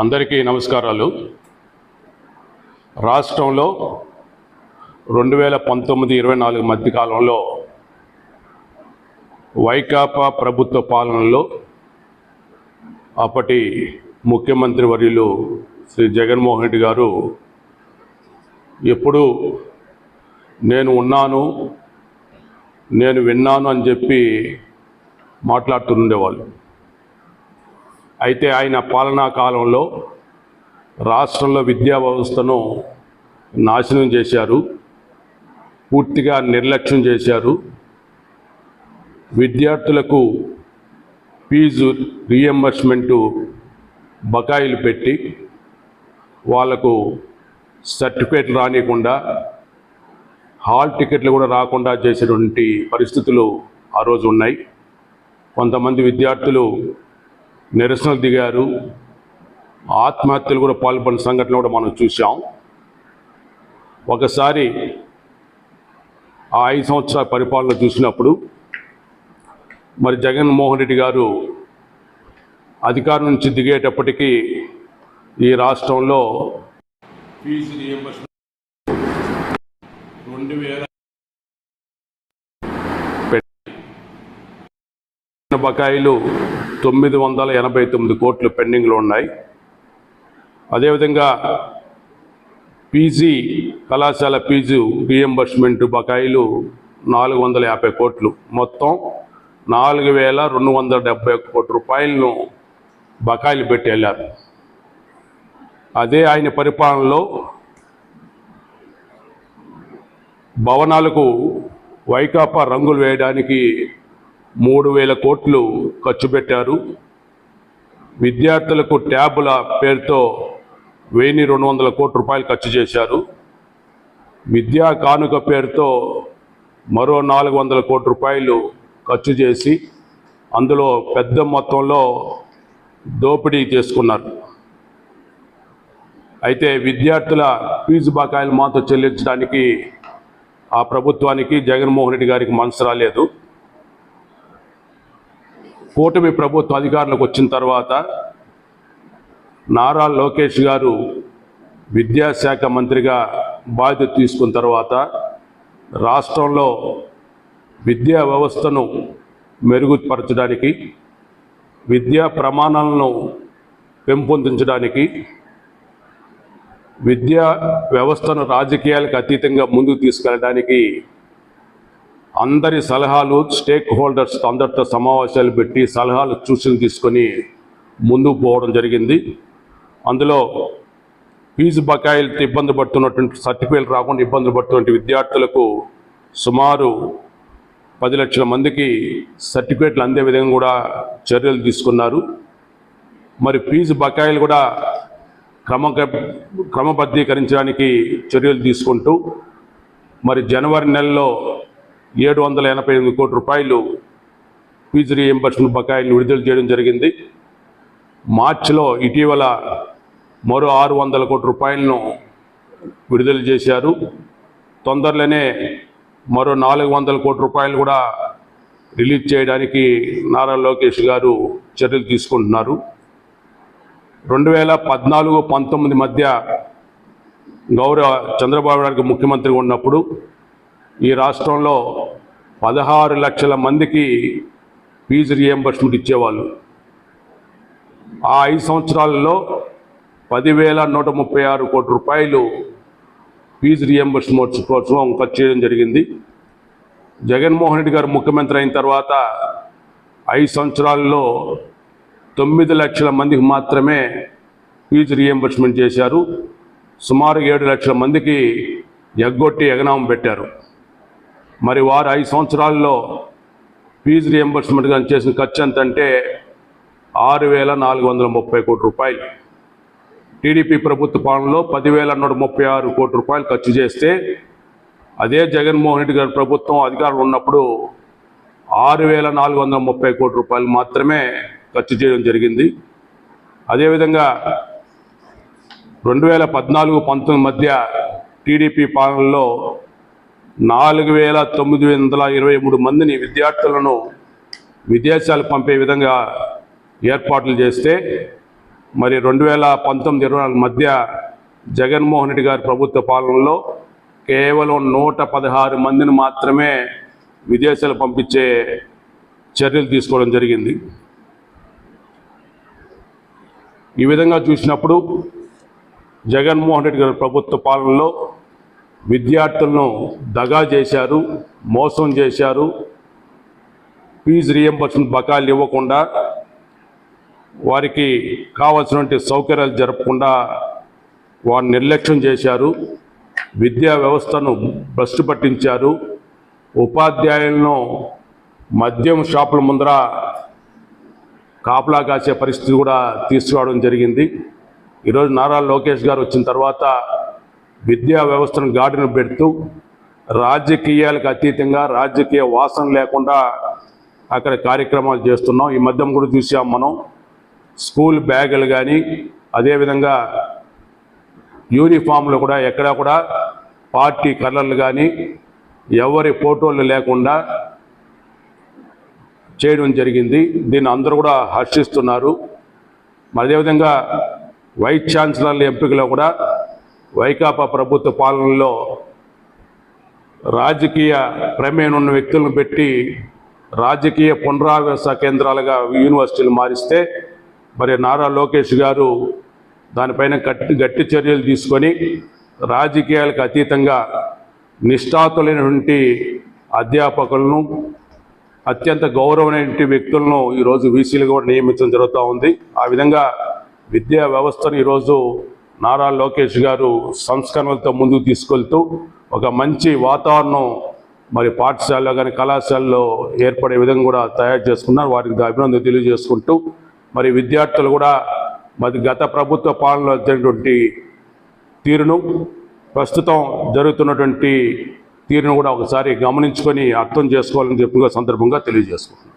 అందరికీ నమస్కారాలు. రాష్ట్రంలో 2019-24 మధ్యకాలంలో వైకాపా ప్రభుత్వ పాలనలో అప్పటి ముఖ్యమంత్రి వర్యులు శ్రీ జగన్మోహన్ రెడ్డి గారు ఎప్పుడూ నేను ఉన్నాను, నేను విన్నాను అని చెప్పి మాట్లాడుతుండేవాళ్ళు. అయితే ఆయన పాలనా కాలంలో రాష్ట్రంలో విద్యా వ్యవస్థను నాశనం చేశారు, పూర్తిగా నిర్లక్ష్యం చేశారు. విద్యార్థులకు ఫీజు రీఎంబర్స్మెంటు బకాయిలు పెట్టి వాళ్లకు సర్టిఫికేట్ రానియకుండా, హాల్ టికెట్లు కూడా రాకుండా చేసేటువంటి పరిస్థితులు ఆ రోజు ఉన్నాయి. కొంతమంది విద్యార్థులు నిరసనలు దిగారు, ఆత్మహత్యలు కూడా పాల్పడిన సంఘటనలు కూడా మనం చూసాం. ఒకసారి ఆ 5 సంవత్సరాల పరిపాలన చూసినప్పుడు మరి జగన్మోహన్ రెడ్డి గారు అధికారం నుంచి దిగేటప్పటికీ ఈ రాష్ట్రంలో ఫీజు రీఎంబర్స్మెంట్ 2000 బకాయిలు 989 కోట్లు పెండింగ్లో ఉన్నాయి. అదేవిధంగా పీజీ కళాశాల ఫీజు రీఎంబర్స్మెంట్ బకాయిలు 450 కోట్లు, మొత్తం 4271 కోట్ల రూపాయలను బకాయిలు పెట్టి వెళ్ళారు. అదే ఆయన పరిపాలనలో భవనాలకు వైకాపా రంగులు వేయడానికి 3000 కోట్లు ఖర్చు పెట్టారు. విద్యార్థులకు ట్యాబుల పేరుతో 1200 కోట్ల రూపాయలు ఖర్చు చేశారు. విద్యా కానుక పేరుతో మరో 400 కోట్ల రూపాయలు ఖర్చు చేసి అందులో పెద్ద మొత్తంలో దోపిడీ చేసుకున్నారు. అయితే విద్యార్థుల ఫీజు బకాయిలు మాత్రం చెల్లించడానికి ఆ ప్రభుత్వానికి, జగన్మోహన్ రెడ్డి గారికి మనసు రాలేదు. కూటమి ప్రభుత్వ అధికారంలోకి వచ్చిన తర్వాత నారా లోకేష్ గారు విద్యాశాఖ మంత్రిగా బాధ్యత తీసుకున్న తర్వాత రాష్ట్రంలో విద్యా వ్యవస్థను మెరుగుపరచడానికి, విద్యా ప్రమాణాలను పెంపొందించడానికి, విద్యా వ్యవస్థను రాజకీయాలకు అతీతంగా ముందుకు తీసుకెళ్ళడానికి అందరి సలహాలు, స్టేక్ హోల్డర్స్ అందరితో సమావేశాలు పెట్టి సలహాలు సూచనలు తీసుకొని ముందుకు పోవడం జరిగింది. అందులో ఫీజు బకాయిలతో ఇబ్బంది పడుతున్నటువంటి, సర్టిఫికేట్ రాకుండా ఇబ్బంది పడుతున్నటువంటి విద్యార్థులకు సుమారు 10 లక్షల మందికి సర్టిఫికేట్లు అందే విధంగా కూడా చర్యలు తీసుకున్నారు. మరి ఫీజు బకాయిలు కూడా క్రమబద్ధీకరించడానికి చర్యలు తీసుకుంటూ మరి జనవరి నెలలో 788 కోట్ల రూపాయలు ఫీజు రీఎంబర్స్మెంట్ బకాయిలను విడుదల చేయడం జరిగింది. మార్చిలో ఇటీవల మరో 600 కోట్ల రూపాయలను విడుదల చేశారు. తొందరలోనే మరో 400 కోట్ల రూపాయలు కూడా రిలీజ్ చేయడానికి నారా లోకేష్ గారు చర్యలు తీసుకుంటున్నారు. 2014-19 మధ్య గౌరవ చంద్రబాబు నాయుడు ముఖ్యమంత్రిగా ఉన్నప్పుడు ఈ రాష్ట్రంలో 16 లక్షల మందికి ఫీజు రీఎంబర్స్మెంట్ ఇచ్చేవాళ్ళు. ఆ 5 సంవత్సరాలలో 10,136 కోట్ల రూపాయలు ఫీజు రీఎంబర్స్మెంట్ కోసం ఖర్చు చేయడం జరిగింది. జగన్మోహన్ రెడ్డి గారు ముఖ్యమంత్రి అయిన తర్వాత 5 సంవత్సరాల్లో 9 లక్షల మందికి మాత్రమే ఫీజు రీఎంబర్స్మెంట్ చేశారు. సుమారు 7 లక్షల మందికి ఎగ్గొట్టి ఎగనామం పెట్టారు. మరి వారు 5 సంవత్సరాల్లో ఫీజు రీఎంబర్స్మెంట్ కానీ చేసిన ఖర్చు ఎంతంటే 6,430 కోట్ల రూపాయలు. టీడీపీ ప్రభుత్వ పాలనలో 10,136 కోట్ల రూపాయలు ఖర్చు చేస్తే, అదే జగన్మోహన్ రెడ్డి గారి ప్రభుత్వం అధికారంలో ఉన్నప్పుడు 6,430 కోట్ల రూపాయలు మాత్రమే ఖర్చు చేయడం జరిగింది. అదేవిధంగా 2014-19 మధ్య టీడీపీ పాలనలో 4,923 మందిని విద్యార్థులను విదేశాలకు పంపే విధంగా ఏర్పాట్లు చేస్తే మరి 2019-24 మధ్య జగన్మోహన్ రెడ్డి గారి ప్రభుత్వ పాలనలో కేవలం 116 మందిని మాత్రమే విదేశాలు పంపించే చర్యలు తీసుకోవడం జరిగింది. ఈ విధంగా చూసినప్పుడు జగన్మోహన్ రెడ్డి గారి ప్రభుత్వ పాలనలో విద్యార్థులను దగా చేశారు, మోసం చేశారు, ఫీజు రియంబర్స్మెంట్ బకాయిలు ఇవ్వకుండా, వారికి కావాల్సినటువంటి సౌకర్యాలు జరపకుండా వారిని నిర్లక్ష్యం చేశారు, విద్యా వ్యవస్థను భ్రష్టు పట్టించారు, ఉపాధ్యాయులను మద్యం షాపుల ముందర కాపలా కాసే పరిస్థితి కూడా తీసుకురావడం జరిగింది. ఈరోజు నారా లోకేష్ గారు వచ్చిన తర్వాత విద్యా వ్యవస్థను గాడిన పెడుతూ రాజకీయాలకు అతీతంగా, రాజకీయ వాసన లేకుండా అక్కడ కార్యక్రమాలు చేస్తున్నాం. ఈ మధ్యం కూడా చూసాం మనం. స్కూల్ బ్యాగులు కానీ, అదేవిధంగా యూనిఫామ్లు కూడా ఎక్కడా కూడా పార్టీ కలర్లు కానీ ఎవరి ఫోటోలు లేకుండా చేయడం జరిగింది. దీన్ని అందరూ కూడా హర్షిస్తున్నారు. అదేవిధంగా వైస్ ఛాన్సలర్ల ఎంపికలో కూడా వైకాపా ప్రభుత్వ పాలనలో రాజకీయ ప్రమేయం ఉన్న వ్యక్తులను పెట్టి రాజకీయ పునరావాస కేంద్రాలుగా యూనివర్సిటీలు మారిస్తే మరి నారా లోకేష్ గారు దానిపైన గట్టి చర్యలు తీసుకొని రాజకీయాలకు అతీతంగా నిష్ఠాతులైనటువంటి అధ్యాపకులను, అత్యంత గౌరవమైన వ్యక్తులను ఈరోజు వీసీలుగా కూడా నియమించడం జరుగుతూ ఉంది. ఆ విధంగా విద్యా వ్యవస్థను ఈరోజు నారా లోకేష్ గారు సంస్కరణలతో ముందుకు తీసుకెళ్తూ ఒక మంచి వాతావరణం మరి పాఠశాలలో కానీ కళాశాలలో ఏర్పడే విధంగా కూడా తయారు చేసుకున్నారు. వారికి అభినందనలు తెలియజేసుకుంటూ మరి విద్యార్థులు కూడా మరి గత ప్రభుత్వ పాలనలో జరిగినటువంటి తీరును, ప్రస్తుతం జరుగుతున్నటువంటి తీరును కూడా ఒకసారి గమనించుకొని అర్థం చేసుకోవాలని చెప్పి సందర్భంగా తెలియజేసుకుంటున్నాను.